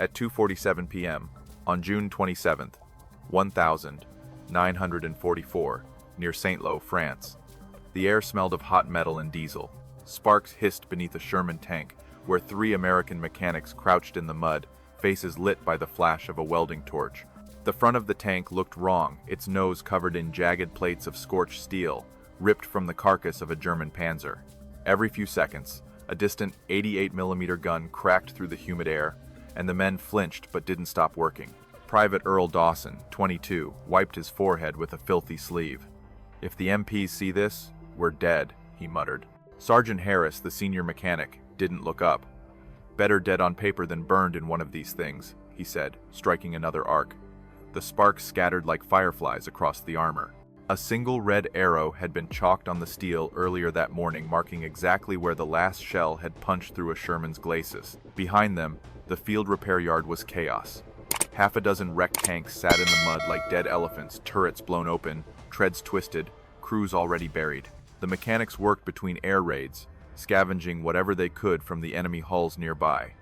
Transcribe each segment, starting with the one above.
At 2:47 p.m., on June 27, 1944, near Saint-Lô, France, the air smelled of hot metal and diesel. Sparks hissed beneath a Sherman tank, where 3 American mechanics crouched in the mud, faces lit by the flash of a welding torch. The front of the tank looked wrong, its nose covered in jagged plates of scorched steel, ripped from the carcass of a German Panzer. Every few seconds, a distant 88mm gun cracked through the humid air, and the men flinched but didn't stop working. Private Earl Dawson, 22, wiped his forehead with a filthy sleeve. "If the MPs see this, we're dead," he muttered. Sergeant Harris, the senior mechanic, didn't look up. "Better dead on paper than burned in one of these things," he said, striking another arc. The sparks scattered like fireflies across the armor. A single red arrow had been chalked on the steel earlier that morning, marking exactly where the last shell had punched through a Sherman's glacis. Behind them, the field repair yard was chaos. Half a dozen wrecked tanks sat in the mud like dead elephants, turrets blown open, treads twisted, crews already buried. The mechanics worked between air raids, scavenging whatever they could from the enemy hulls nearby.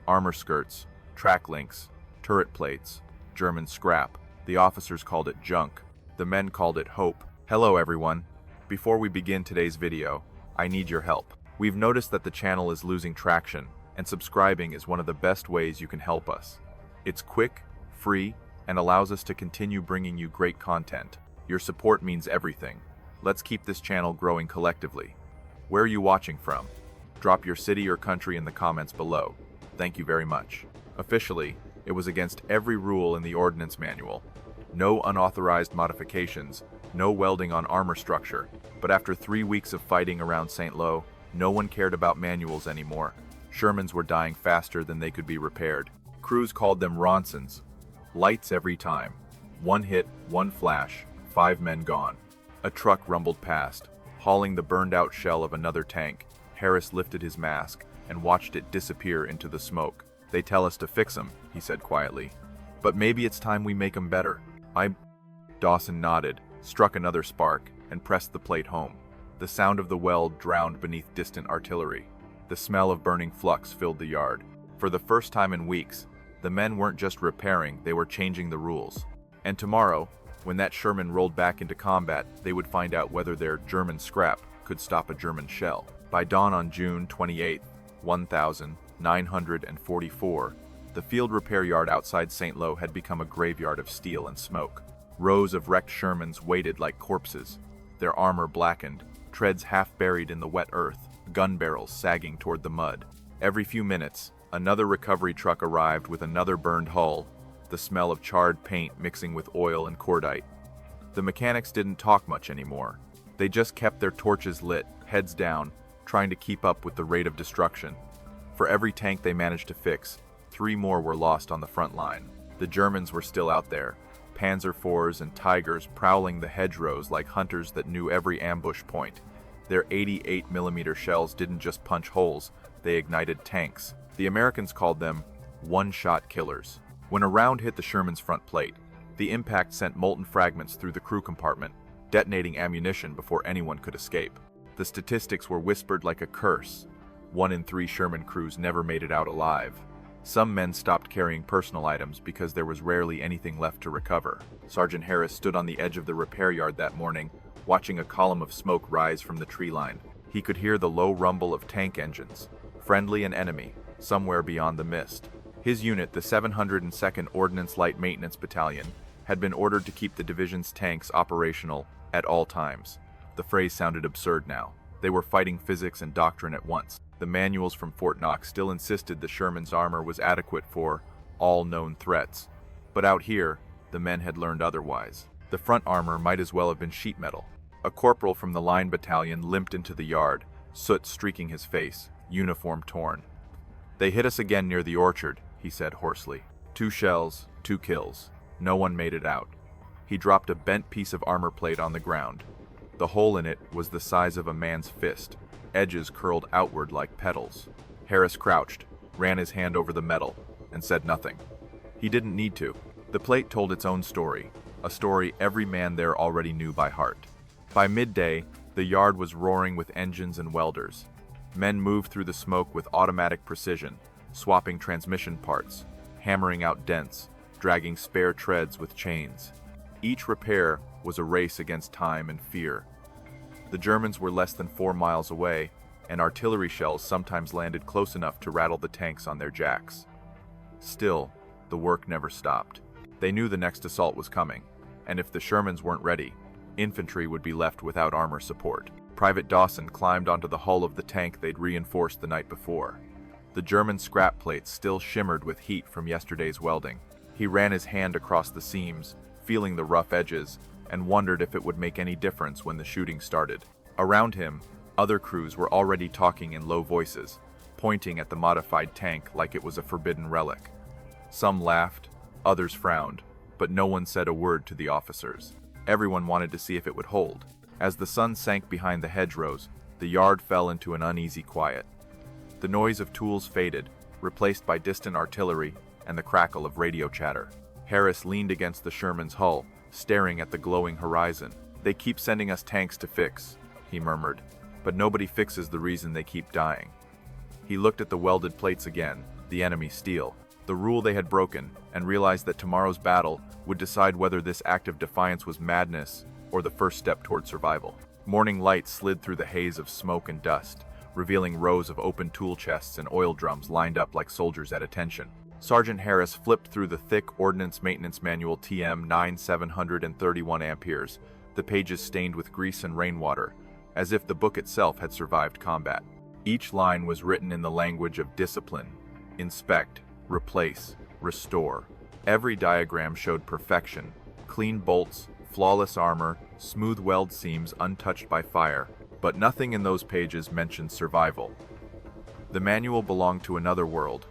Armor skirts, track links, turret plates, German scrap. The officers called it junk. The men called it hope. Hello everyone. Before we begin today's video, I need your help. We've noticed that the channel is losing traction, and subscribing is one of the best ways you can help us. It's quick, free, and allows us to continue bringing you great content. Your support means everything. Let's keep this channel growing collectively. Where are you watching from? Drop your city or country in the comments below. Thank you very much. Officially, it was against every rule in the Ordnance Manual. No unauthorized modifications, no welding on armor structure. But after 3 weeks of fighting around Saint-Lô, no one cared about manuals anymore. Shermans were dying faster than they could be repaired. Crews called them Ronsons. Lights every time. One hit, one flash, 5 men gone. A truck rumbled past, hauling the burned-out shell of another tank. Harris lifted his mask and watched it disappear into the smoke. "They tell us to fix them," he said quietly. "But maybe it's time we make them better." Dawson nodded, struck another spark, and pressed the plate home. The sound of the weld drowned beneath distant artillery. The smell of burning flux filled the yard. For the first time in weeks, the men weren't just repairing, they were changing the rules. And tomorrow, when that Sherman rolled back into combat, they would find out whether their German scrap could stop a German shell. By dawn on June 28, 1944, the field repair yard outside Saint-Lô had become a graveyard of steel and smoke. Rows of wrecked Shermans waited like corpses, their armor blackened, treads half buried in the wet earth, gun barrels sagging toward the mud. Every few minutes, another recovery truck arrived with another burned hull, the smell of charred paint mixing with oil and cordite. The mechanics didn't talk much anymore. They just kept their torches lit, heads down, trying to keep up with the rate of destruction. For every tank they managed to fix, 3 more were lost on the front line. The Germans were still out there, Panzer IVs and Tigers prowling the hedgerows like hunters that knew every ambush point. Their 88mm shells didn't just punch holes, they ignited tanks. The Americans called them one-shot killers. When a round hit the Sherman's front plate, the impact sent molten fragments through the crew compartment, detonating ammunition before anyone could escape. The statistics were whispered like a curse. 1 in 3 Sherman crews never made it out alive. Some men stopped carrying personal items because there was rarely anything left to recover. Sergeant Harris stood on the edge of the repair yard that morning, watching a column of smoke rise from the tree line. He could hear the low rumble of tank engines, friendly and enemy, somewhere beyond the mist. His unit, the 702nd Ordnance Light Maintenance Battalion, had been ordered to keep the division's tanks operational at all times. The phrase sounded absurd now. They were fighting physics and doctrine at once. The manuals from Fort Knox still insisted the Sherman's armor was adequate for all known threats. But out here, the men had learned otherwise. The front armor might as well have been sheet metal. A corporal from the line battalion limped into the yard, soot streaking his face, uniform torn. "They hit us again near the orchard," he said hoarsely. 2 shells, 2 kills. No one made it out. He dropped a bent piece of armor plate on the ground. The hole in it was the size of a man's fist, edges curled outward like petals. Harris crouched, ran his hand over the metal, and said nothing. He didn't need to. The plate told its own story, a story every man there already knew by heart. By midday, the yard was roaring with engines and welders. Men moved through the smoke with automatic precision, swapping transmission parts, hammering out dents, dragging spare treads with chains. Each repair was a race against time and fear. The Germans were less than 4 miles away, and artillery shells sometimes landed close enough to rattle the tanks on their jacks. Still, the work never stopped. They knew the next assault was coming, and if the Shermans weren't ready, infantry would be left without armor support. Private Dawson climbed onto the hull of the tank they'd reinforced the night before. The German scrap plates still shimmered with heat from yesterday's welding. He ran his hand across the seams, feeling the rough edges, and wondered if it would make any difference when the shooting started. Around him, other crews were already talking in low voices, pointing at the modified tank like it was a forbidden relic. Some laughed, others frowned, but no one said a word to the officers. Everyone wanted to see if it would hold. As the sun sank behind the hedgerows, the yard fell into an uneasy quiet. The noise of tools faded, replaced by distant artillery and the crackle of radio chatter. Harris leaned against the Sherman's hull, staring at the glowing horizon. "They keep sending us tanks to fix," he murmured, "but nobody fixes the reason they keep dying." He looked at the welded plates again, the enemy steel, the rule they had broken, and realized that tomorrow's battle would decide whether this act of defiance was madness or the first step toward survival. Morning light slid through the haze of smoke and dust, revealing rows of open tool chests and oil drums lined up like soldiers at attention. Sergeant Harris flipped through the thick Ordnance Maintenance Manual TM 9731 amperes, the pages stained with grease and rainwater, as if the book itself had survived combat. Each line was written in the language of discipline: inspect, replace, restore. Every diagram showed perfection: clean bolts, flawless armor, smooth weld seams untouched by fire. But nothing in those pages mentioned survival. The manual belonged to another world,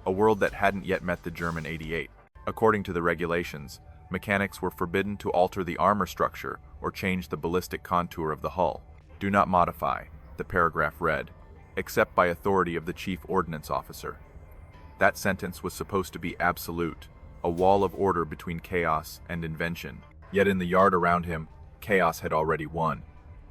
a world that hadn't yet met the German 88. According to the regulations, mechanics were forbidden to alter the armor structure or change the ballistic contour of the hull. "Do not modify," the paragraph read, "except by authority of the chief ordnance officer." That sentence was supposed to be absolute, a wall of order between chaos and invention. Yet in the yard around him, chaos had already won.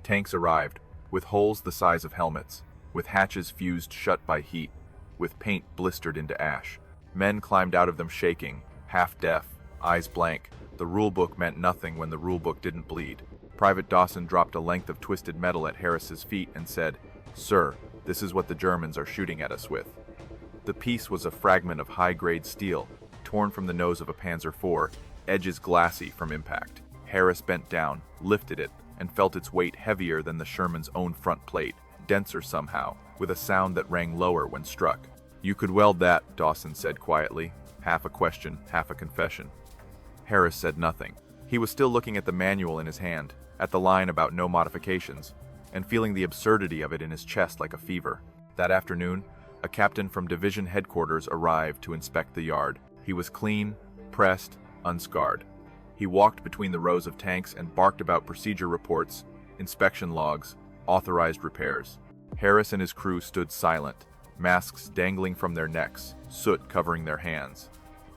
Tanks arrived, with holes the size of helmets, with hatches fused shut by heat, with paint blistered into ash. Men climbed out of them shaking, half deaf, eyes blank. The rulebook meant nothing when the rulebook didn't bleed. Private Dawson dropped a length of twisted metal at Harris's feet and said, "Sir, this is what the Germans are shooting at us with." The piece was a fragment of high-grade steel, torn from the nose of a Panzer IV, edges glassy from impact. Harris bent down, lifted it, and felt its weight heavier than the Sherman's own front plate, denser somehow, with a sound that rang lower when struck. "You could weld that," Dawson said quietly, half a question, half a confession. Harris said nothing. He was still looking at the manual in his hand, at the line about no modifications, and feeling the absurdity of it in his chest like a fever. That afternoon, a captain from division headquarters arrived to inspect the yard. He was clean, pressed, unscarred. He walked between the rows of tanks and barked about procedure reports, inspection logs, authorized repairs. Harris and his crew stood silent, masks dangling from their necks, soot covering their hands.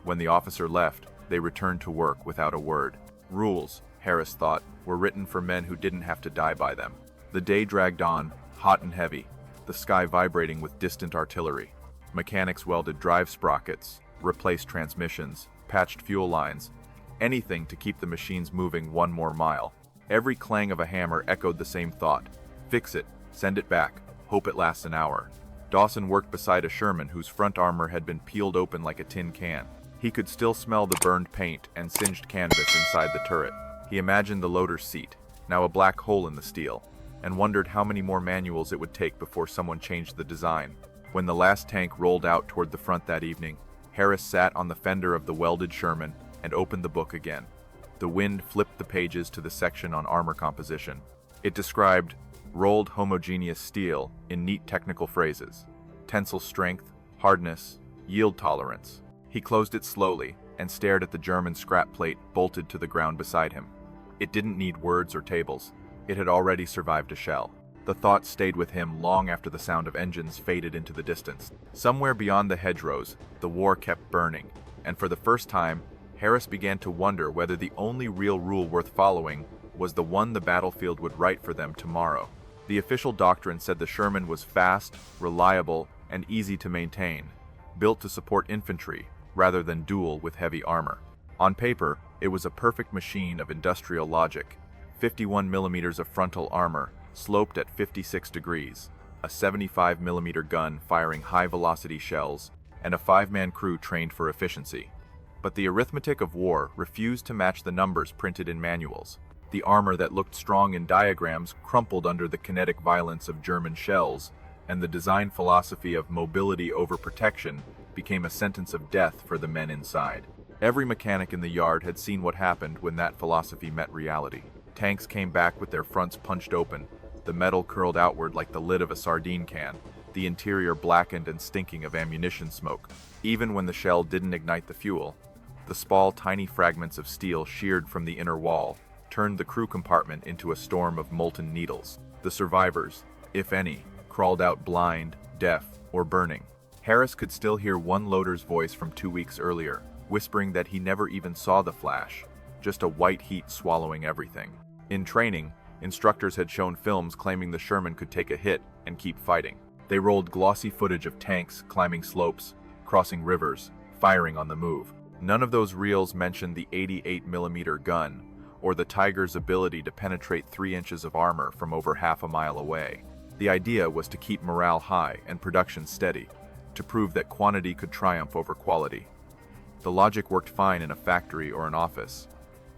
When the officer left, they returned to work without a word. Rules, Harris thought, were written for men who didn't have to die by them. The day dragged on, hot and heavy, the sky vibrating with distant artillery. Mechanics welded drive sprockets, replaced transmissions, patched fuel lines, anything to keep the machines moving one more mile. Every clang of a hammer echoed the same thought: fix it, send it back, hope it lasts an hour. Dawson worked beside a Sherman whose front armor had been peeled open like a tin can. He could still smell the burned paint and singed canvas inside the turret. He imagined the loader's seat, now a black hole in the steel, and wondered how many more manuals it would take before someone changed the design. When the last tank rolled out toward the front that evening, Harris sat on the fender of the welded Sherman and opened the book again. The wind flipped the pages to the section on armor composition. It described rolled homogeneous steel in neat technical phrases: tensile strength, hardness, yield tolerance. He closed it slowly and stared at the German scrap plate bolted to the ground beside him. It didn't need words or tables. It had already survived a shell. The thought stayed with him long after the sound of engines faded into the distance. Somewhere beyond the hedgerows, the war kept burning, and for the first time, Harris began to wonder whether the only real rule worth following was the one the battlefield would write for them tomorrow. The official doctrine said the Sherman was fast, reliable, and easy to maintain, built to support infantry, rather than duel with heavy armor. On paper, it was a perfect machine of industrial logic. 51 millimeters of frontal armor, sloped at 56 degrees, a 75 millimeter gun firing high-velocity shells, and a 5-man crew trained for efficiency. But the arithmetic of war refused to match the numbers printed in manuals. The armor that looked strong in diagrams crumpled under the kinetic violence of German shells, and the design philosophy of mobility over protection became a sentence of death for the men inside. Every mechanic in the yard had seen what happened when that philosophy met reality. Tanks came back with their fronts punched open, the metal curled outward like the lid of a sardine can, the interior blackened and stinking of ammunition smoke. Even when the shell didn't ignite the fuel, the small, tiny fragments of steel sheared from the inner wall turned the crew compartment into a storm of molten needles. The survivors, if any, crawled out blind, deaf, or burning. Harris could still hear one loader's voice from 2 weeks earlier, whispering that he never even saw the flash, just a white heat swallowing everything. In training, instructors had shown films claiming the Sherman could take a hit and keep fighting. They rolled glossy footage of tanks climbing slopes, crossing rivers, firing on the move. None of those reels mentioned the 88 millimeter gun, or the Tiger's ability to penetrate 3 inches of armor from over half a mile away. The idea was to keep morale high and production steady, to prove that quantity could triumph over quality. The logic worked fine in a factory or an office.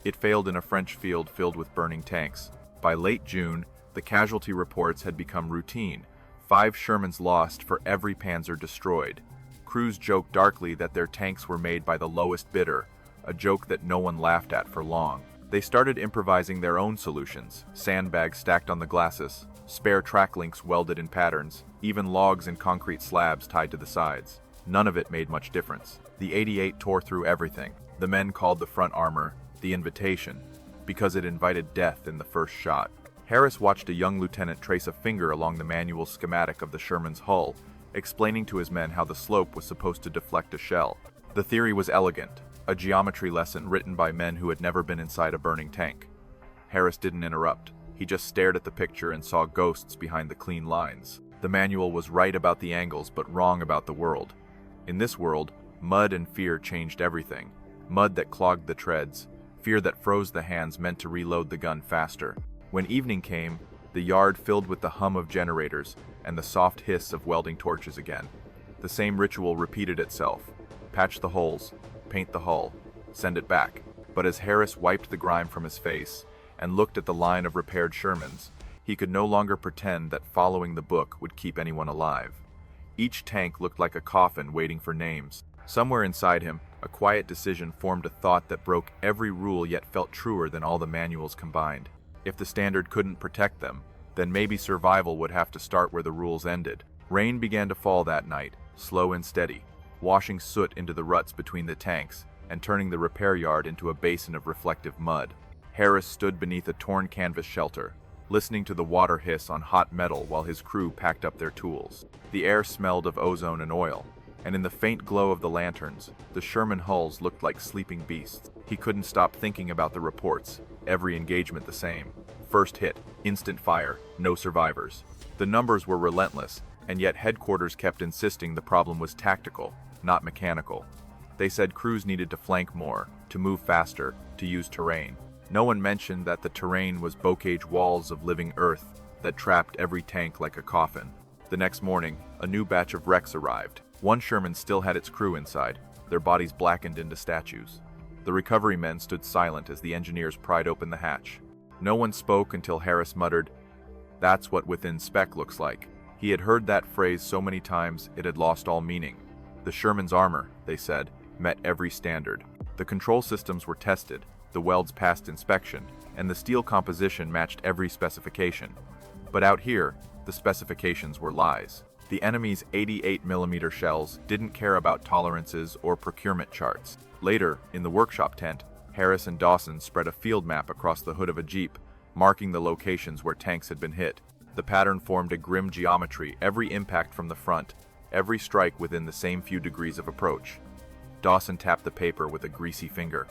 It failed in a French field filled with burning tanks. By late June, the casualty reports had become routine. 5 Shermans lost for every Panzer destroyed. Crews joked darkly that their tanks were made by the lowest bidder, a joke that no one laughed at for long. They started improvising their own solutions, sandbags stacked on the glacis, spare track links welded in patterns, even logs and concrete slabs tied to the sides. None of it made much difference. The 88 tore through everything. The men called the front armor the invitation, because it invited death in the first shot. Harris watched a young lieutenant trace a finger along the manual schematic of the Sherman's hull, explaining to his men how the slope was supposed to deflect a shell. The theory was elegant, a geometry lesson written by men who had never been inside a burning tank. Harris didn't interrupt. He just stared at the picture and saw ghosts behind the clean lines. The manual was right about the angles, but wrong about the world. In this world, mud and fear changed everything. Mud that clogged the treads, fear that froze the hands meant to reload the gun faster. When evening came, the yard filled with the hum of generators and the soft hiss of welding torches again. The same ritual repeated itself. Patch the holes, paint the hull, send it back. But as Harris wiped the grime from his face and looked at the line of repaired Shermans, he could no longer pretend that following the book would keep anyone alive. Each tank looked like a coffin waiting for names. Somewhere inside him, a quiet decision formed a thought that broke every rule yet felt truer than all the manuals combined. If the standard couldn't protect them, then maybe survival would have to start where the rules ended. Rain began to fall that night, slow and steady, washing soot into the ruts between the tanks and turning the repair yard into a basin of reflective mud. Harris stood beneath a torn canvas shelter, listening to the water hiss on hot metal while his crew packed up their tools. The air smelled of ozone and oil, and in the faint glow of the lanterns, the Sherman hulls looked like sleeping beasts. He couldn't stop thinking about the reports, every engagement the same. First hit, instant fire, no survivors. The numbers were relentless, and yet headquarters kept insisting the problem was tactical, not mechanical. They said crews needed to flank more, to move faster, to use terrain. No one mentioned that the terrain was bocage walls of living earth that trapped every tank like a coffin. The next morning, a new batch of wrecks arrived. One Sherman still had its crew inside, their bodies blackened into statues. The recovery men stood silent as the engineers pried open the hatch. No one spoke until Harris muttered, "That's what within spec looks like." He had heard that phrase so many times it had lost all meaning. The Sherman's armor, they said, met every standard. The control systems were tested, the welds passed inspection, and the steel composition matched every specification. But out here, the specifications were lies. The enemy's 88 millimeter shells didn't care about tolerances or procurement charts. Later, in the workshop tent, Harris and Dawson spread a field map across the hood of a Jeep, marking the locations where tanks had been hit. The pattern formed a grim geometry, every impact from the front, every strike within the same few degrees of approach. Dawson tapped the paper with a greasy finger.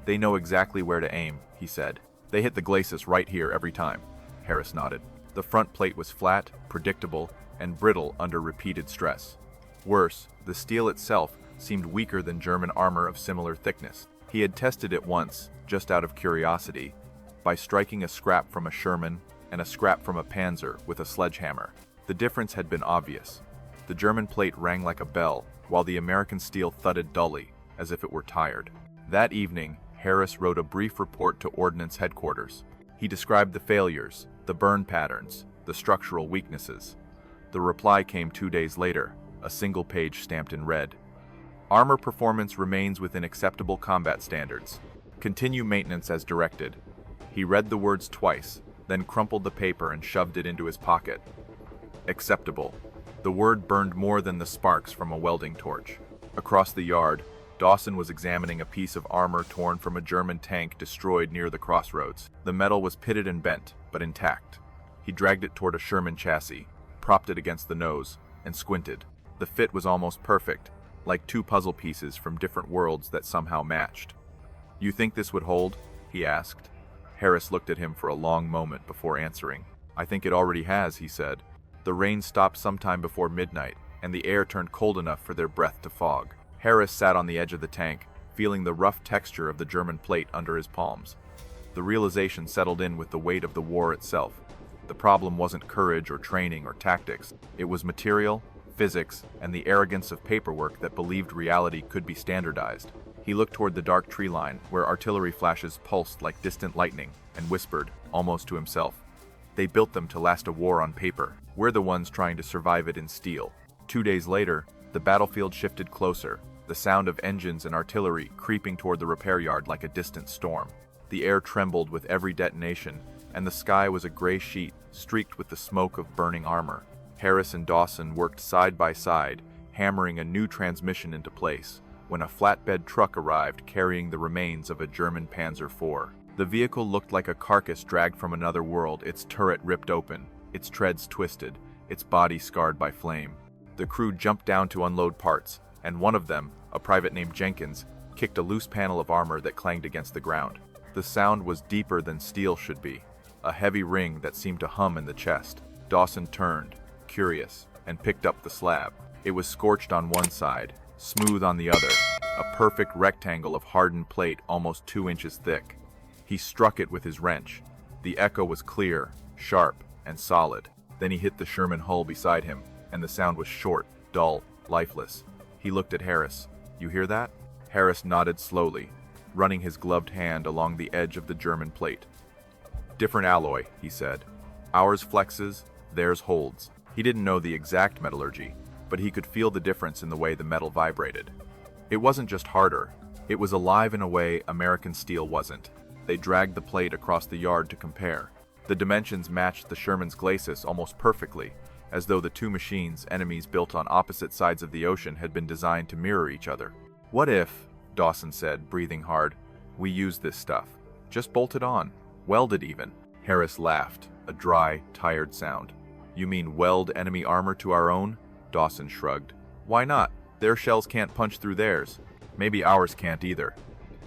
"They know exactly where to aim," he said. "They hit the glacis right here every time." Harris nodded. The front plate was flat, predictable, and brittle under repeated stress. Worse, the steel itself, seemed weaker than German armor of similar thickness. He had tested it once, just out of curiosity, by striking a scrap from a Sherman and a scrap from a Panzer with a sledgehammer. The difference had been obvious. The German plate rang like a bell, while the American steel thudded dully, as if it were tired. That evening, Harris wrote a brief report to Ordnance Headquarters. He described the failures, the burn patterns, the structural weaknesses. The reply came 2 days later, a single page stamped in red. Armor performance remains within acceptable combat standards. Continue maintenance as directed. He read the words twice, then crumpled the paper and shoved it into his pocket. Acceptable. The word burned more than the sparks from a welding torch. Across the yard, Dawson was examining a piece of armor torn from a German tank destroyed near the crossroads. The metal was pitted and bent, but intact. He dragged it toward a Sherman chassis, propped it against the nose, and squinted. The fit was almost perfect, like two puzzle pieces from different worlds that somehow matched. "You think this would hold?" he asked. Harris looked at him for a long moment before answering. "I think it already has," he said. The rain stopped sometime before midnight, and the air turned cold enough for their breath to fog. Harris sat on the edge of the tank, feeling the rough texture of the German plate under his palms. The realization settled in with the weight of the war itself. The problem wasn't courage or training or tactics. It was material, physics, and the arrogance of paperwork that believed reality could be standardized. He looked toward the dark tree line, where artillery flashes pulsed like distant lightning, and whispered, almost to himself, "They built them to last a war on paper. We're the ones trying to survive it in steel." 2 days later, the battlefield shifted closer, the sound of engines and artillery creeping toward the repair yard like a distant storm. The air trembled with every detonation, and the sky was a gray sheet streaked with the smoke of burning armor. Harris and Dawson worked side by side, hammering a new transmission into place, when a flatbed truck arrived carrying the remains of a German Panzer IV. The vehicle looked like a carcass dragged from another world, its turret ripped open, its treads twisted, its body scarred by flame. The crew jumped down to unload parts, and one of them, a private named Jenkins, kicked a loose panel of armor that clanged against the ground. The sound was deeper than steel should be, a heavy ring that seemed to hum in the chest. Dawson turned, curious, and picked up the slab. It was scorched on one side, smooth on the other, a perfect rectangle of hardened plate almost 2 inches thick. He struck it with his wrench. The echo was clear, sharp, and solid. Then he hit the Sherman hull beside him, and the sound was short, dull, lifeless. He looked at Harris. "You hear that?" Harris nodded slowly, running his gloved hand along the edge of the German plate. "Different alloy," he said. "Ours flexes, theirs holds." He didn't know the exact metallurgy, but he could feel the difference in the way the metal vibrated. It wasn't just harder, it was alive in a way American steel wasn't. They dragged the plate across the yard to compare. The dimensions matched the Sherman's glacis almost perfectly, as though the two machines, enemies built on opposite sides of the ocean, had been designed to mirror each other. "What if," Dawson said, breathing hard, "we use this stuff? Just bolt it on. Weld it even." Harris laughed, a dry, tired sound. "You mean weld enemy armor to our own?" Dawson shrugged. "Why not? Their shells can't punch through theirs. Maybe ours can't either."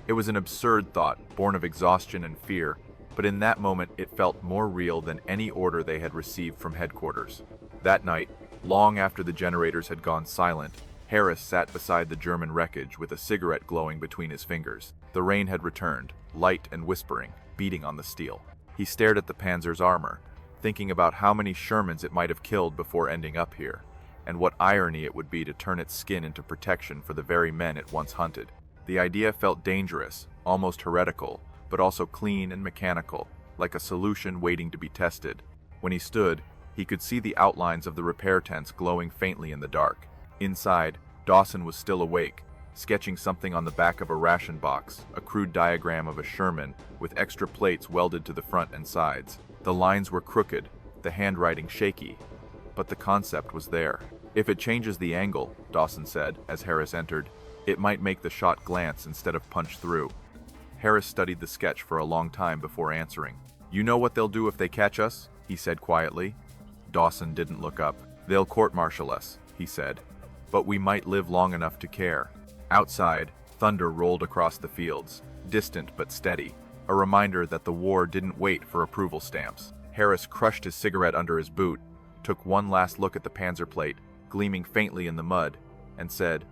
It was an absurd thought, born of exhaustion and fear, but in that moment it felt more real than any order they had received from headquarters. That night, long after the generators had gone silent, Harris sat beside the German wreckage with a cigarette glowing between his fingers. The rain had returned, light and whispering, beating on the steel. He stared at the Panzer's armor, thinking about how many Shermans it might have killed before ending up here, and what irony it would be to turn its skin into protection for the very men it once hunted. The idea felt dangerous, almost heretical, but also clean and mechanical, like a solution waiting to be tested. When he stood, he could see the outlines of the repair tents glowing faintly in the dark. Inside, Dawson was still awake, sketching something on the back of a ration box, a crude diagram of a Sherman with extra plates welded to the front and sides. The lines were crooked, the handwriting shaky, but the concept was there. "If it changes the angle," Dawson said as Harris entered, "it might make the shot glance instead of punch through." Harris studied the sketch for a long time before answering. "You know what they'll do if they catch us?" he said quietly. Dawson didn't look up. "They'll court-martial us," he said, "but we might live long enough to care." Outside, thunder rolled across the fields, distant but steady, a reminder that the war didn't wait for approval stamps. Harris crushed his cigarette under his boot, took one last look at the Panzer plate, gleaming faintly in the mud, and said,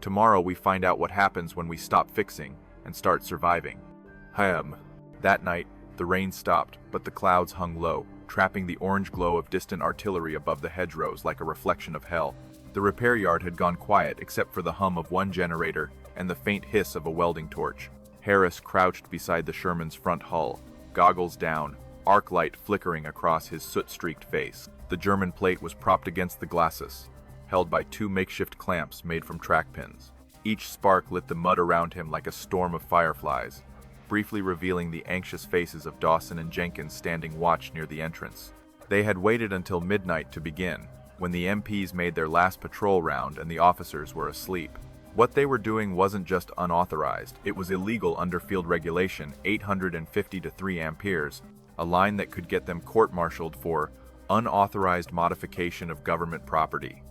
Tomorrow we find out what happens when we stop fixing and start surviving. That night, the rain stopped, but the clouds hung low, trapping the orange glow of distant artillery above the hedgerows like a reflection of hell. The repair yard had gone quiet except for the hum of one generator and the faint hiss of a welding torch. Harris crouched beside the Sherman's front hull, goggles down, arc light flickering across his soot-streaked face. The German plate was propped against the glacis, held by two makeshift clamps made from track pins. Each spark lit the mud around him like a storm of fireflies, briefly revealing the anxious faces of Dawson and Jenkins standing watch near the entrance. They had waited until midnight to begin, when the MPs made their last patrol round and the officers were asleep. What they were doing wasn't just unauthorized, it was illegal under field regulation 850 to 3 amperes, a line that could get them court-martialed for unauthorized modification of government property.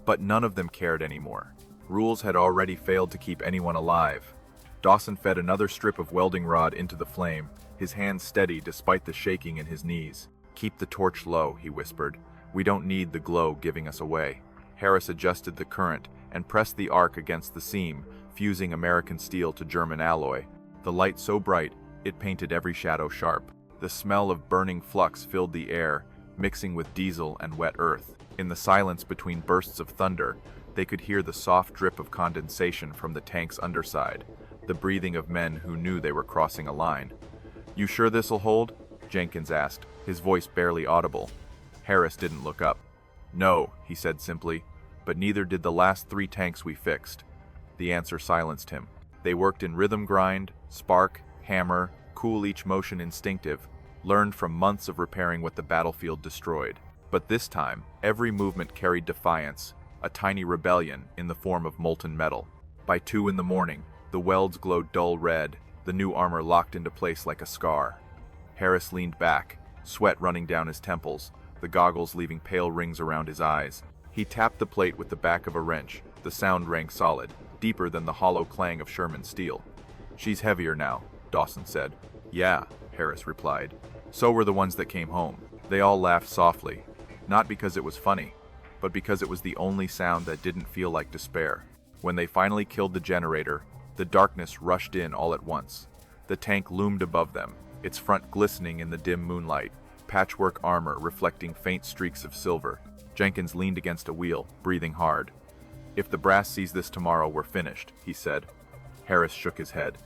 But none of them cared anymore. Rules had already failed to keep anyone alive. Dawson fed another strip of welding rod into the flame, his hands steady despite the shaking in his knees. "Keep the torch low," he whispered. "We don't need the glow giving us away." Harris adjusted the current and pressed the arc against the seam, fusing American steel to German alloy. The light so bright, it painted every shadow sharp. The smell of burning flux filled the air, mixing with diesel and wet earth. In the silence between bursts of thunder, they could hear the soft drip of condensation from the tank's underside, the breathing of men who knew they were crossing a line. "You sure this'll hold?" Jenkins asked, his voice barely audible. Harris didn't look up. "No," he said simply, "but neither did the last 3 tanks we fixed." The answer silenced him. They worked in rhythm grind, spark, hammer, cool each motion instinctive, learned from months of repairing what the battlefield destroyed. But this time, every movement carried defiance, a tiny rebellion in the form of molten metal. By 2 in the morning, the welds glowed dull red, the new armor locked into place like a scar. Harris leaned back, sweat running down his temples, the goggles leaving pale rings around his eyes. He tapped the plate with the back of a wrench. The sound rang solid, deeper than the hollow clang of Sherman steel. "She's heavier now," Dawson said. "Yeah," Harris replied. "So were the ones that came home." They all laughed softly, not because it was funny, but because it was the only sound that didn't feel like despair. When they finally killed the generator, the darkness rushed in all at once. The tank loomed above them, its front glistening in the dim moonlight, patchwork armor reflecting faint streaks of silver. Jenkins leaned against a wheel, breathing hard. "If the brass sees this tomorrow, we're finished," he said. Harris shook his head.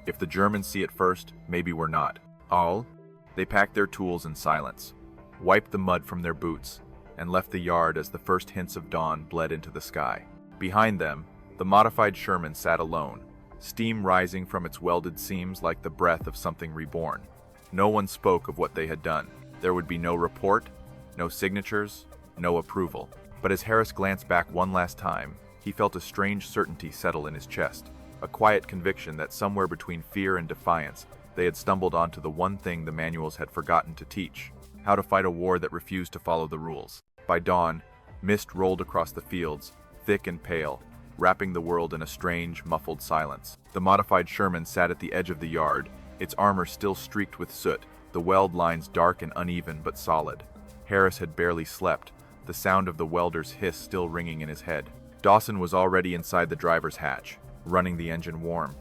"If the Germans see it first, maybe we're not." "All?" They packed their tools in silence, wiped the mud from their boots, and left the yard as the first hints of dawn bled into the sky. Behind them, the modified Sherman sat alone, steam rising from its welded seams like the breath of something reborn. No one spoke of what they had done. There would be no report, no signatures, no approval. But as Harris glanced back one last time, he felt a strange certainty settle in his chest, a quiet conviction that somewhere between fear and defiance, they had stumbled onto the one thing the manuals had forgotten to teach: how to fight a war that refused to follow the rules. By dawn, mist rolled across the fields, thick and pale, wrapping the world in a strange, muffled silence. The modified Sherman sat at the edge of the yard, its armor still streaked with soot, the weld lines dark and uneven but solid. Harris had barely slept, the sound of the welder's hiss still ringing in his head. Dawson was already inside the driver's hatch, running the engine warm.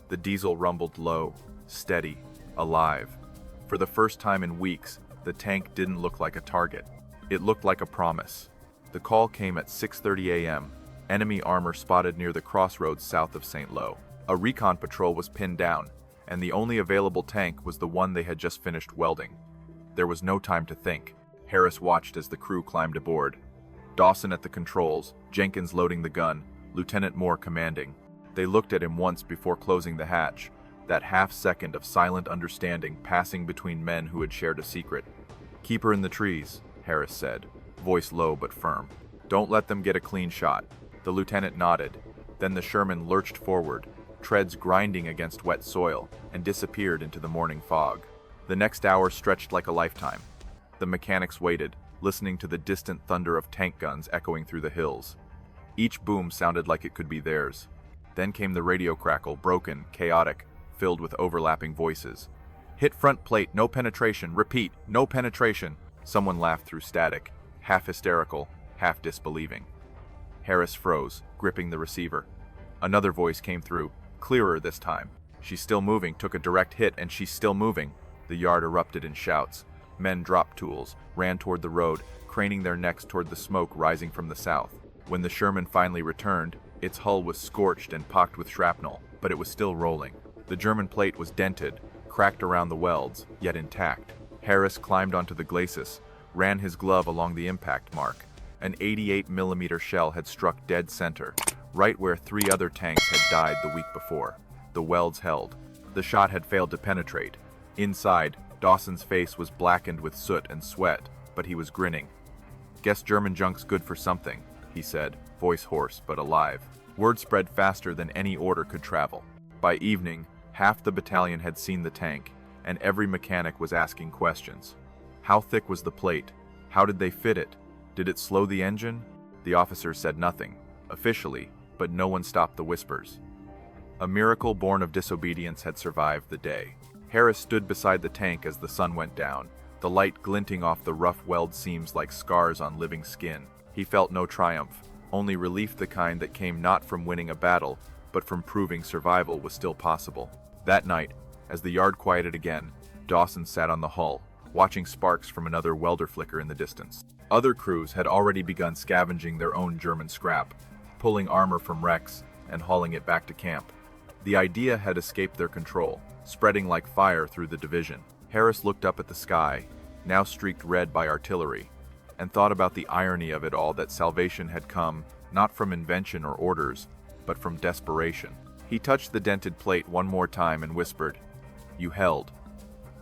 The diesel rumbled low, steady, alive. For the first time in weeks, the tank didn't look like a target. It looked like a promise. The call came at 6:30 a.m., enemy armor spotted near the crossroads south of St. Lo. A recon patrol was pinned down, and the only available tank was the one they had just finished welding. There was no time to think. Harris watched as the crew climbed aboard. Dawson at the controls, Jenkins loading the gun, Lieutenant Moore commanding. They looked at him once before closing the hatch, that half-second of silent understanding passing between men who had shared a secret. "Keep her in the trees," Harris said, voice low but firm. "Don't let them get a clean shot." The lieutenant nodded. Then the Sherman lurched forward, treads grinding against wet soil, and disappeared into the morning fog. The next hour stretched like a lifetime. The mechanics waited, listening to the distant thunder of tank guns echoing through the hills. Each boom sounded like it could be theirs. Then came the radio crackle, broken, chaotic, filled with overlapping voices. "Hit front plate, no penetration. Repeat, no penetration." Someone laughed through static, half hysterical, half disbelieving. Harris froze, gripping the receiver. Another voice came through, clearer this time. "She's still moving, took a direct hit, and she's still moving." The yard erupted in shouts. Men dropped tools, ran toward the road, craning their necks toward the smoke rising from the south. When the Sherman finally returned, its hull was scorched and pocked with shrapnel, but it was still rolling. The German plate was dented, cracked around the welds, yet intact. Harris climbed onto the glacis, ran his glove along the impact mark. An 88mm shell had struck dead center, right where 3 other tanks had died the week before. The welds held. The shot had failed to penetrate. Inside, Dawson's face was blackened with soot and sweat, but he was grinning. "Guess German junk's good for something," he said, voice hoarse but alive. Word spread faster than any order could travel. By evening, half the battalion had seen the tank, and every mechanic was asking questions. How thick was the plate? How did they fit it? Did it slow the engine? The officers said nothing, officially, but no one stopped the whispers. A miracle born of disobedience had survived the day. Harris stood beside the tank as the sun went down, the light glinting off the rough weld seams like scars on living skin. He felt no triumph, only relief, the kind that came not from winning a battle, but from proving survival was still possible. That night, as the yard quieted again, Dawson sat on the hull, watching sparks from another welder flicker in the distance. Other crews had already begun scavenging their own German scrap, pulling armor from wrecks and hauling it back to camp. The idea had escaped their control, spreading like fire through the division. Harris looked up at the sky, now streaked red by artillery, and thought about the irony of it all, that salvation had come not from invention or orders, but from desperation. He touched the dented plate one more time and whispered, "You held."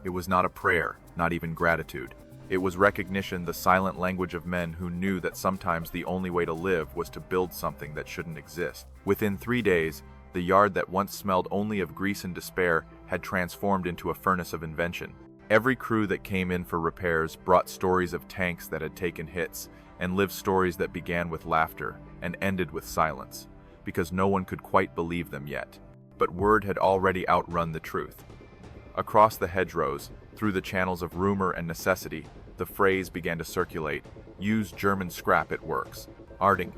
It was not a prayer, not even gratitude. It was recognition, the silent language of men who knew that sometimes the only way to live was to build something that shouldn't exist. Within 3 days, the yard that once smelled only of grease and despair had transformed into a furnace of invention. Every crew that came in for repairs brought stories of tanks that had taken hits, and lived stories that began with laughter and ended with silence, because no one could quite believe them yet. But word had already outrun the truth. Across the hedgerows, through the channels of rumor and necessity, the phrase began to circulate, "Use German scrap, it works." Arding.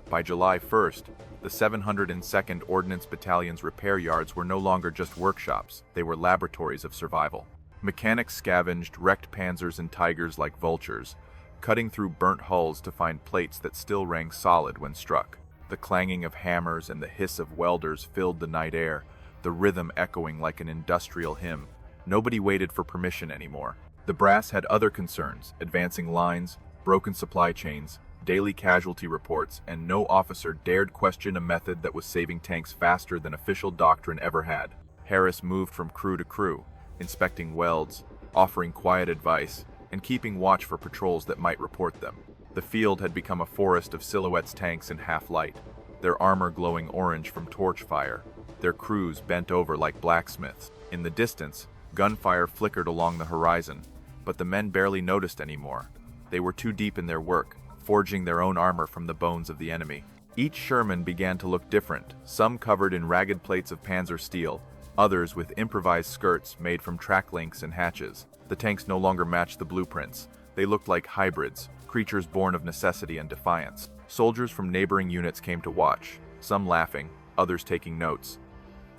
By July 1st, the 702nd Ordnance Battalion's repair yards were no longer just workshops, they were laboratories of survival. Mechanics scavenged wrecked Panzers and Tigers like vultures, cutting through burnt hulls to find plates that still rang solid when struck. The clanging of hammers and the hiss of welders filled the night air, the rhythm echoing like an industrial hymn. Nobody waited for permission anymore. The brass had other concerns: advancing lines, broken supply chains, daily casualty reports, and no officer dared question a method that was saving tanks faster than official doctrine ever had. Harris moved from crew to crew, inspecting welds, offering quiet advice, and keeping watch for patrols that might report them. The field had become a forest of silhouettes, tanks in half-light, their armor glowing orange from torch fire, their crews bent over like blacksmiths. In the distance, gunfire flickered along the horizon, but the men barely noticed anymore. They were too deep in their work, forging their own armor from the bones of the enemy. Each Sherman began to look different, some covered in ragged plates of Panzer steel, others with improvised skirts made from track links and hatches. The tanks no longer matched the blueprints. They looked like hybrids, creatures born of necessity and defiance. Soldiers from neighboring units came to watch, some laughing, others taking notes.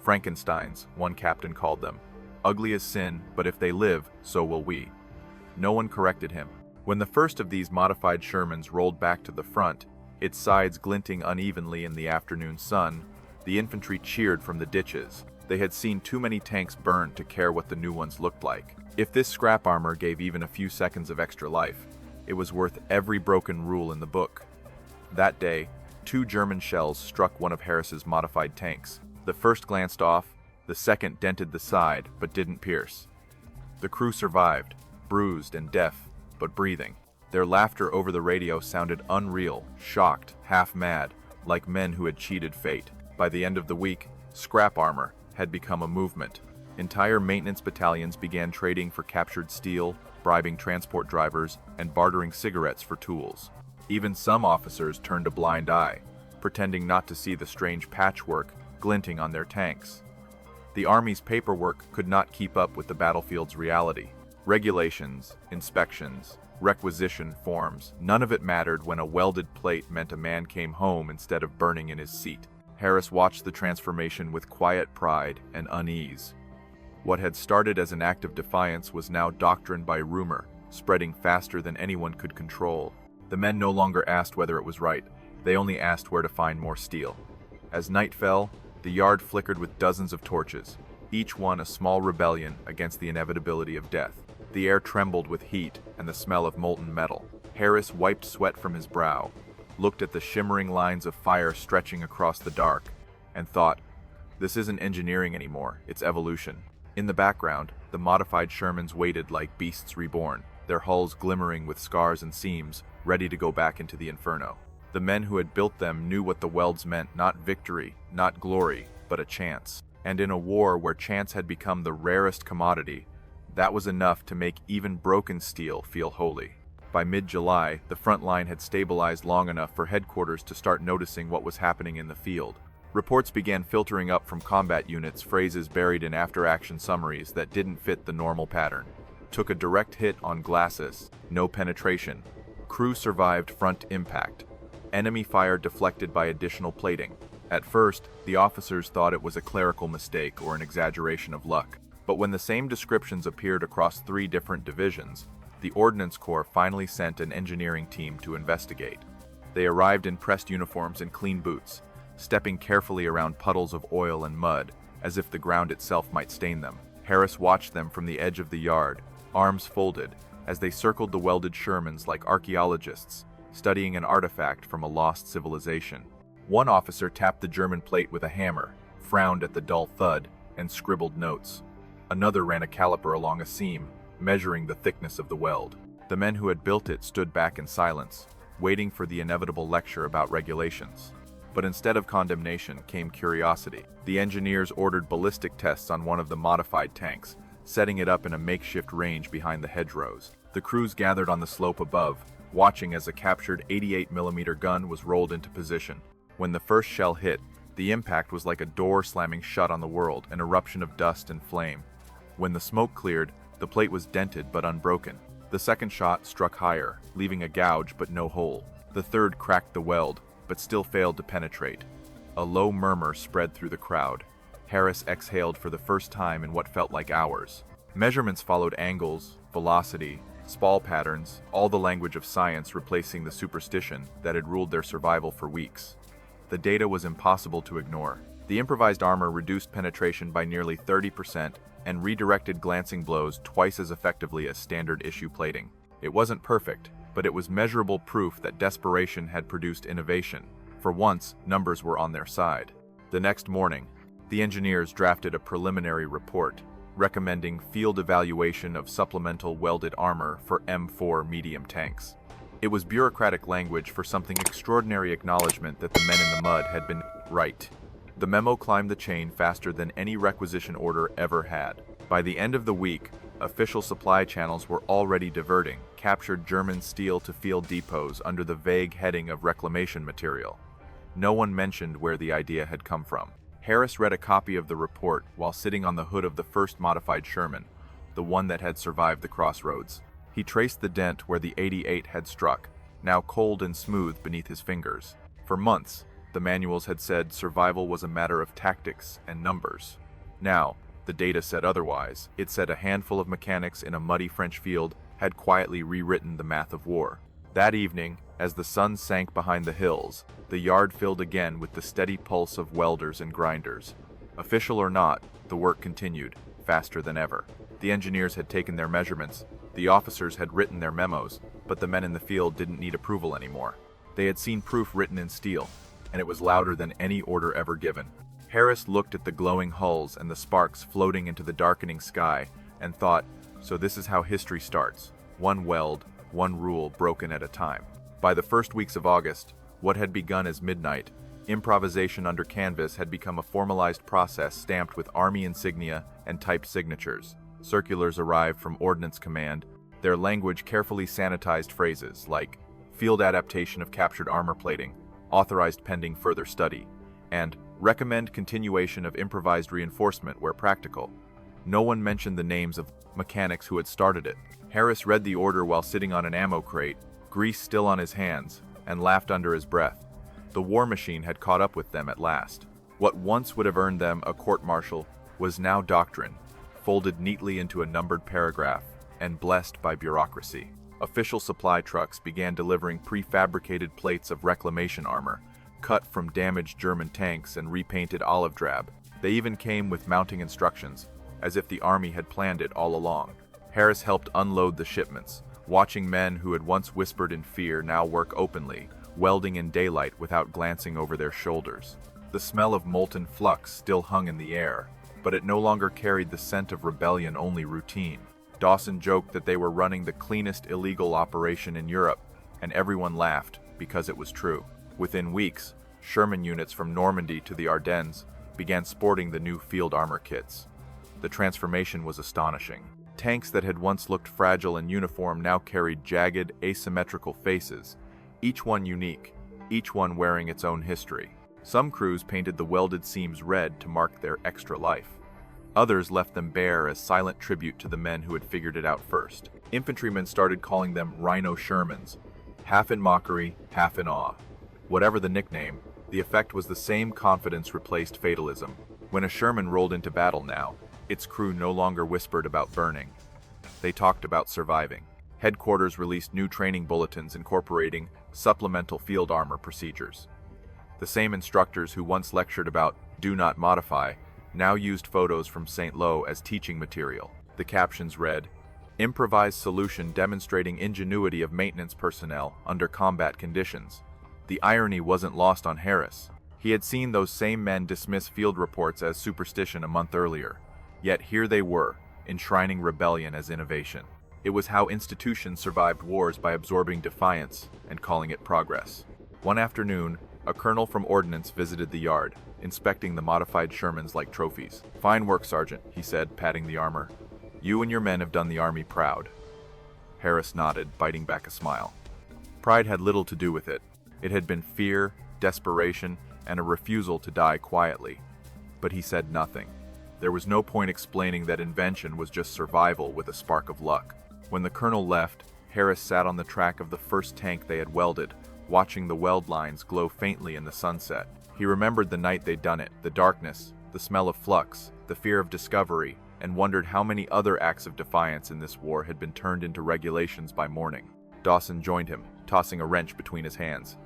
Frankensteins, one captain called them. Ugly as sin, but if they live, so will we. No one corrected him. When the first of these modified Shermans rolled back to the front, its sides glinting unevenly in the afternoon sun, the infantry cheered from the ditches. They had seen too many tanks burned to care what the new ones looked like. If this scrap armor gave even a few seconds of extra life, it was worth every broken rule in the book. That day, 2 German shells struck one of Harris's modified tanks. The first glanced off, the second dented the side, but didn't pierce. The crew survived, bruised and deaf, but breathing. Their laughter over the radio sounded unreal, shocked, half-mad, like men who had cheated fate. By the end of the week, scrap armor had become a movement. Entire maintenance battalions began trading for captured steel, bribing transport drivers, and bartering cigarettes for tools. Even some officers turned a blind eye, pretending not to see the strange patchwork glinting on their tanks. The Army's paperwork could not keep up with the battlefield's reality. Regulations, inspections, requisition forms, none of it mattered when a welded plate meant a man came home instead of burning in his seat. Harris watched the transformation with quiet pride and unease. What had started as an act of defiance was now doctrine by rumor, spreading faster than anyone could control. The men no longer asked whether it was right, they only asked where to find more steel. As night fell, the yard flickered with dozens of torches, each one a small rebellion against the inevitability of death. The air trembled with heat and the smell of molten metal. Harris wiped sweat from his brow, looked at the shimmering lines of fire stretching across the dark, and thought, this isn't engineering anymore, it's evolution. In the background, the modified Shermans waited like beasts reborn, their hulls glimmering with scars and seams, ready to go back into the inferno. The men who had built them knew what the welds meant, not victory, not glory, but a chance. And in a war where chance had become the rarest commodity, that was enough to make even broken steel feel holy. By mid-July, the front line had stabilized long enough for headquarters to start noticing what was happening in the field. Reports began filtering up from combat units, phrases buried in after-action summaries that didn't fit the normal pattern. Took a direct hit on glasses, no penetration. Crew survived front impact. Enemy fire deflected by additional plating. At first, the officers thought it was a clerical mistake or an exaggeration of luck. But when the same descriptions appeared across 3 different divisions, the Ordnance Corps finally sent an engineering team to investigate. They arrived in pressed uniforms and clean boots, stepping carefully around puddles of oil and mud, as if the ground itself might stain them. Harris watched them from the edge of the yard, arms folded, as they circled the welded Shermans like archaeologists, studying an artifact from a lost civilization. One officer tapped the German plate with a hammer, frowned at the dull thud, and scribbled notes. Another ran a caliper along a seam, measuring the thickness of the weld. The men who had built it stood back in silence, waiting for the inevitable lecture about regulations. But instead of condemnation came curiosity. The engineers ordered ballistic tests on one of the modified tanks, setting it up in a makeshift range behind the hedgerows. The crews gathered on the slope above, watching as a captured 88mm gun was rolled into position. When the first shell hit, the impact was like a door slamming shut on the world, an eruption of dust and flame. When the smoke cleared, the plate was dented but unbroken. The second shot struck higher, leaving a gouge but no hole. The third cracked the weld, but still failed to penetrate. A low murmur spread through the crowd. Harris exhaled for the first time in what felt like hours. Measurements followed angles, velocity, spall patterns, all the language of science replacing the superstition that had ruled their survival for weeks. The data was impossible to ignore. The improvised armor reduced penetration by nearly 30% and redirected glancing blows twice as effectively as standard issue plating. It wasn't perfect, but it was measurable proof that Desperation had produced innovation. For once, numbers were on their side. The next morning, the engineers drafted a preliminary report, recommending field evaluation of supplemental welded armor for M4 medium tanks. It was bureaucratic language for something extraordinary acknowledgement that the men in the mud had been right. The memo climbed the chain faster than any requisition order ever had. By the end of the week, official supply channels were already diverting captured German steel to field depots under the vague heading of reclamation material. No one mentioned where the idea had come from. Harris read a copy of the report while sitting on the hood of the first modified Sherman, the one that had survived the crossroads. He traced the dent where the 88 had struck, now cold and smooth beneath his fingers. For months, the manuals had said survival was a matter of tactics and numbers. Now, the data said otherwise. It said a handful of mechanics in a muddy French field had quietly rewritten the math of war. That evening, as the sun sank behind the hills, the yard filled again with the steady pulse of welders and grinders. Official or not, the work continued, faster than ever. The engineers had taken their measurements, the officers had written their memos, but the men in the field didn't need approval anymore. They had seen proof written in steel, and it was louder than any order ever given. Harris looked at the glowing hulls and the sparks floating into the darkening sky and thought, so this is how history starts. One weld, one rule broken at a time. By the first weeks of August, what had begun as midnight, improvisation under canvas had become a formalized process stamped with Army insignia and typed signatures. Circulars arrived from Ordnance Command, their language carefully sanitized phrases like field adaptation of captured armor plating, authorized pending further study, and recommend continuation of improvised reinforcement where practical. No one mentioned the names of mechanics who had started it. Harris read the order while sitting on an ammo crate, grease still on his hands, and laughed under his breath. The war machine had caught up with them at last. What once would have earned them a court-martial was now doctrine, folded neatly into a numbered paragraph and blessed by bureaucracy. Official supply trucks began delivering prefabricated plates of reclamation armor, cut from damaged German tanks and repainted olive drab. They even came with mounting instructions, as if the army had planned it all along. Harris helped unload the shipments, watching men who had once whispered in fear now work openly, welding in daylight without glancing over their shoulders. The smell of molten flux still hung in the air, but it no longer carried the scent of rebellion, only routine. Dawson joked that they were running the cleanest illegal operation in Europe, and everyone laughed because it was true. Within weeks, Sherman units from Normandy to the Ardennes began sporting the new field armor kits. The transformation was astonishing. Tanks that had once looked fragile in uniform now carried jagged, asymmetrical faces, each one unique, each one wearing its own history. Some crews painted the welded seams red to mark their extra life. Others left them bare as silent tribute to the men who had figured it out first. Infantrymen started calling them Rhino Shermans, half in mockery, half in awe. Whatever the nickname, the effect was the same. Confidence replaced fatalism. When a Sherman rolled into battle now, its crew no longer whispered about burning. They talked about surviving. Headquarters released new training bulletins incorporating supplemental field armor procedures. The same instructors who once lectured about "do not modify" now used photos from St. Lo as teaching material. The captions read, "Improvised solution demonstrating ingenuity of maintenance personnel under combat conditions." The irony wasn't lost on Harris. He had seen those same men dismiss field reports as superstition a month earlier. Yet here they were, enshrining rebellion as innovation. It was how institutions survived wars, by absorbing defiance and calling it progress. One afternoon, a colonel from Ordnance visited the yard, inspecting the modified Shermans like trophies. "Fine work, Sergeant," he said, patting the armor. "You and your men have done the Army proud." Harris nodded, biting back a smile. Pride had little to do with it. It had been fear, desperation, and a refusal to die quietly. But he said nothing. There was no point explaining that invention was just survival with a spark of luck. When the colonel left, Harris sat on the track of the first tank they had welded, watching the weld lines glow faintly in the sunset. He remembered the night they'd done it, the darkness, the smell of flux, the fear of discovery, and wondered how many other acts of defiance in this war had been turned into regulations by morning. Dawson joined him, tossing a wrench between his hands.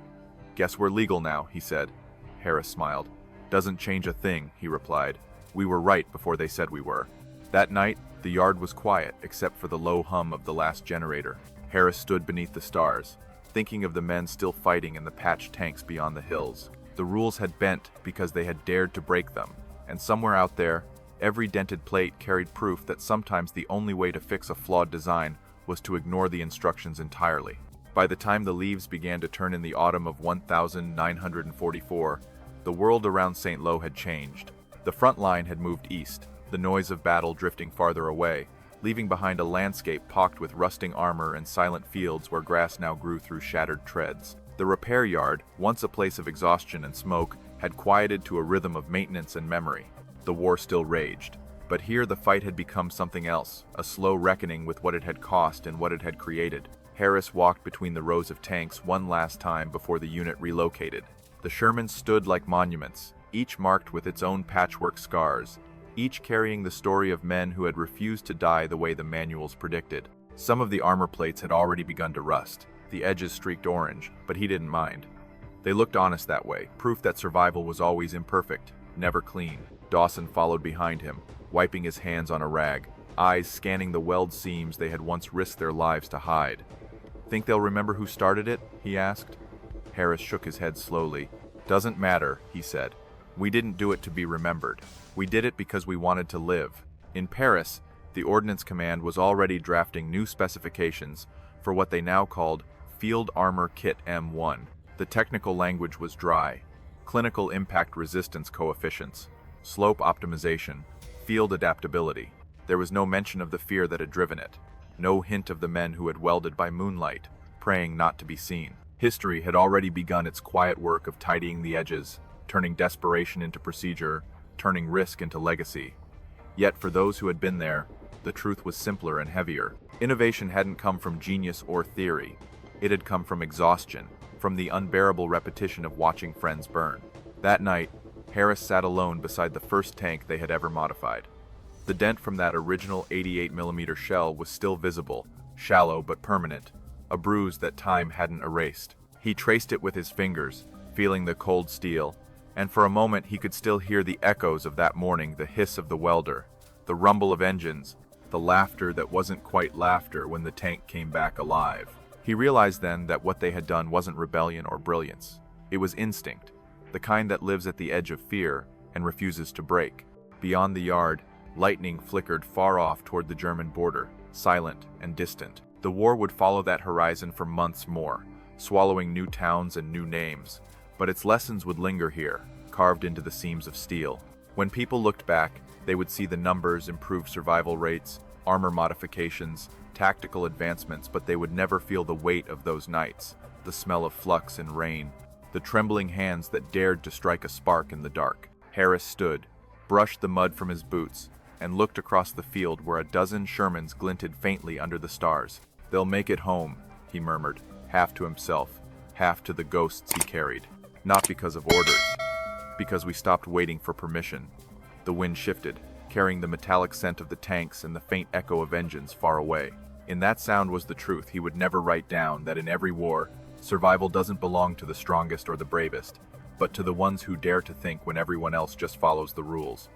"Guess we're legal now," he said. Harris smiled. "Doesn't change a thing," he replied. "We were right before they said we were." That night, the yard was quiet except for the low hum of the last generator. Harris stood beneath the stars, thinking of the men still fighting in the patched tanks beyond the hills. The rules had bent because they had dared to break them, and somewhere out there, every dented plate carried proof that sometimes the only way to fix a flawed design was to ignore the instructions entirely. By the time the leaves began to turn in the autumn of 1944, the world around St. Lo had changed. The front line had moved east, the noise of battle drifting farther away, leaving behind a landscape pocked with rusting armor and silent fields where grass now grew through shattered treads. The repair yard, once a place of exhaustion and smoke, had quieted to a rhythm of maintenance and memory. The war still raged, but here the fight had become something else, a slow reckoning with what it had cost and what it had created. Harris walked between the rows of tanks one last time before the unit relocated. The Shermans stood like monuments, each marked with its own patchwork scars, each carrying the story of men who had refused to die the way the manuals predicted. Some of the armor plates had already begun to rust, the edges streaked orange, but he didn't mind. They looked honest that way, proof that survival was always imperfect, never clean. Dawson followed behind him, wiping his hands on a rag, eyes scanning the weld seams they had once risked their lives to hide. "Think they'll remember who started it?" he asked. Harris shook his head slowly. "Doesn't matter," he said. "We didn't do it to be remembered. We did it because we wanted to live." In Paris, the Ordnance Command was already drafting new specifications for what they now called Field Armor Kit M1. The technical language was dry. Clinical impact resistance coefficients, slope optimization, field adaptability. There was no mention of the fear that had driven it. No hint of the men who had welded by moonlight, praying not to be seen. History had already begun its quiet work of tidying the edges, turning desperation into procedure, turning risk into legacy. Yet for those who had been there, the truth was simpler and heavier. Innovation hadn't come from genius or theory. It had come from exhaustion, from the unbearable repetition of watching friends burn. That night, Harris sat alone beside the first tank they had ever modified. The dent from that original 88mm shell was still visible, shallow but permanent, a bruise that time hadn't erased. He traced it with his fingers, feeling the cold steel, and for a moment he could still hear the echoes of that morning, the hiss of the welder, the rumble of engines, the laughter that wasn't quite laughter when the tank came back alive. He realized then that what they had done wasn't rebellion or brilliance. It was instinct, the kind that lives at the edge of fear and refuses to break. Beyond the yard, lightning flickered far off toward the German border, silent and distant. The war would follow that horizon for months more, swallowing new towns and new names, but its lessons would linger here, carved into the seams of steel. When people looked back, they would see the numbers, improved survival rates, armor modifications, tactical advancements, but they would never feel the weight of those nights, the smell of flux and rain, the trembling hands that dared to strike a spark in the dark. Harris stood, brushed the mud from his boots, and looked across the field where a dozen Shermans glinted faintly under the stars. "They'll make it home," he murmured, half to himself, half to the ghosts he carried. Not because of orders, because we stopped waiting for permission. The wind shifted, carrying the metallic scent of the tanks and the faint echo of engines far away. In that sound was the truth he would never write down, that in every war, survival doesn't belong to the strongest or the bravest, but to the ones who dare to think when everyone else just follows the rules.